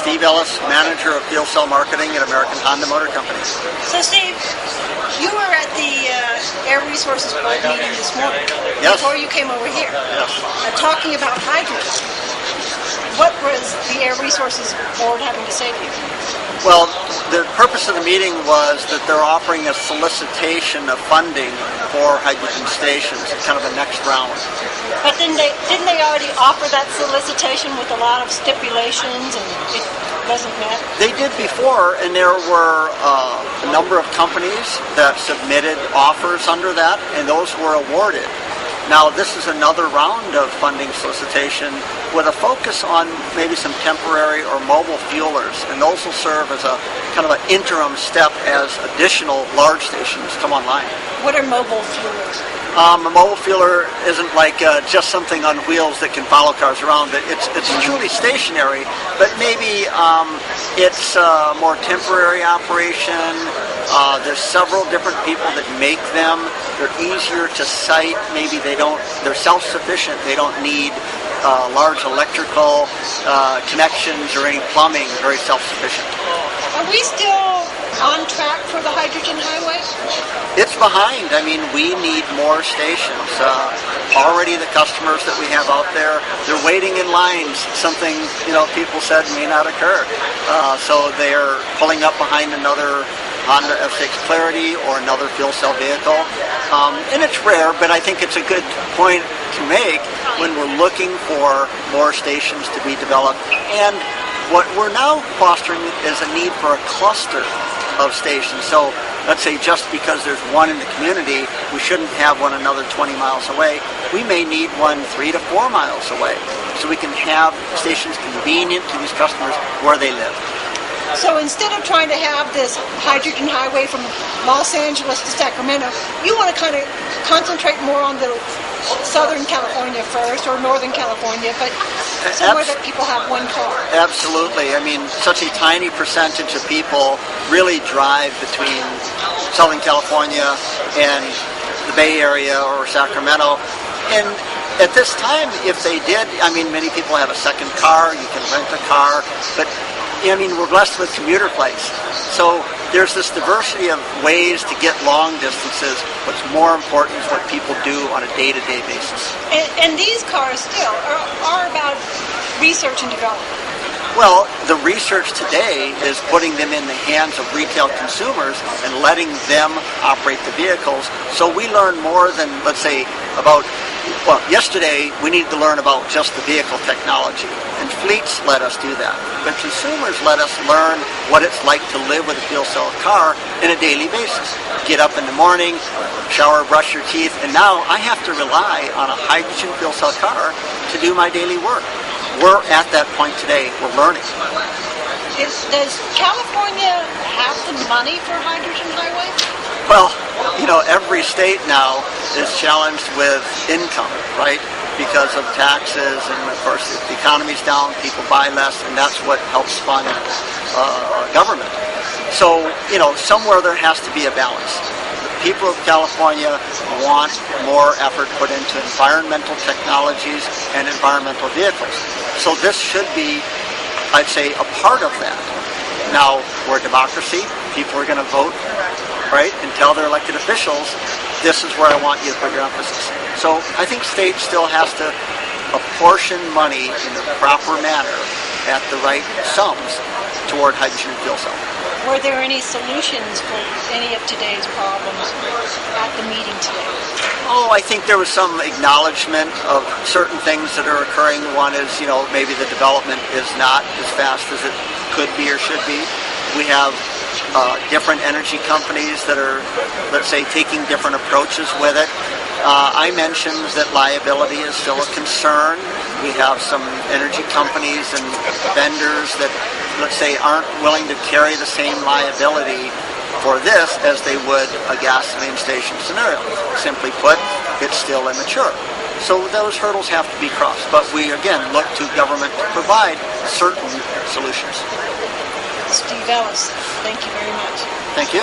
Steve Ellis, Manager of Fuel Cell Marketing at American Honda Motor Company. So Steve, you were at the Air Resources Board meeting this morning, yes, before you came over here, yes, talking about hydrogen. What was the Air Resources Board having to say to you? Well, the purpose of the meeting was that they're offering a solicitation of funding for hydrogen stations, kind of a next round. But didn't they already offer that solicitation with a lot of stipulations and it wasn't met? They did before, and there were a number of companies that submitted offers under that, and those were awarded. Now, this is another round of funding solicitation with a focus on maybe some temporary or mobile fuelers, and those will serve as a kind of an interim step as additional large stations come online. What are mobile fuelers? A mobile fueler isn't like just something on wheels that can follow cars around. It's truly stationary, but maybe it's a more temporary operation. There's several different people that make them. They're easier to site. Maybe they're self-sufficient. They don't need large electrical connections or any plumbing. They're very self-sufficient. Are we still on track for the hydrogen highway? It's behind. I mean, we need more stations. Already the customers that we have out there, they're waiting in lines. Something, people said may not occur. So they're pulling up behind another Honda F6 Clarity or another fuel cell vehicle. And it's rare, but I think it's a good point to make when we're looking for more stations to be developed. And what we're now fostering is a need for a cluster of stations. So let's say just because there's one in the community, we shouldn't have one another 20 miles away. We may need one 3 to 4 miles away, so we can have stations convenient to these customers where they live. So instead of trying to have this hydrogen highway from Los Angeles to Sacramento, you want to kind of concentrate more on the Southern California first, or Northern California, but somewhere that people have one car. Absolutely. I mean, such a tiny percentage of people really drive between Southern California and the Bay Area or Sacramento. And at this time, if they did, I mean, many people have a second car, you can rent a car, but we're blessed with commuter flights. So there's this diversity of ways to get long distances. What's more important is what people do on a day-to-day basis. And these cars still are about research and development. Well, the research today is putting them in the hands of retail consumers and letting them operate the vehicles. So we learn more than, let's say, yesterday we needed to learn about just the vehicle technology. And fleets let us do that. But consumers let us learn what it's like to live with a fuel cell car on a daily basis. Get up in the morning, shower, brush your teeth, and now I have to rely on a hydrogen fuel cell car to do my daily work. We're at that point today. We're learning. Does California have the money for hydrogen highway? Well, every state now is challenged with income, right? Because of taxes, and of course, if the economy's down, people buy less, and that's what helps fund government. So, somewhere there has to be a balance. The people of California want more effort put into environmental technologies and environmental vehicles. So this should be, I'd say, a part of that. Now, we're a democracy. People are going to vote, right, and tell their elected officials, this is where I want you to put your emphasis. So I think states still has to apportion money in the proper manner at the right sums toward hydrogen and fuel cell. Were there any solutions for any of today's problems at the meeting today? Oh, I think there was some acknowledgement of certain things that are occurring. One is, maybe the development is not as fast as it could be or should be. We have different energy companies that are, let's say, taking different approaches with it. I mentioned that liability is still a concern. We have some energy companies and vendors that, let's say, aren't willing to carry the same liability for this as they would a gasoline station scenario. Simply put, it's still immature. So those hurdles have to be crossed. But we, again, look to government to provide certain solutions. Steve Ellis, thank you very much. Thank you.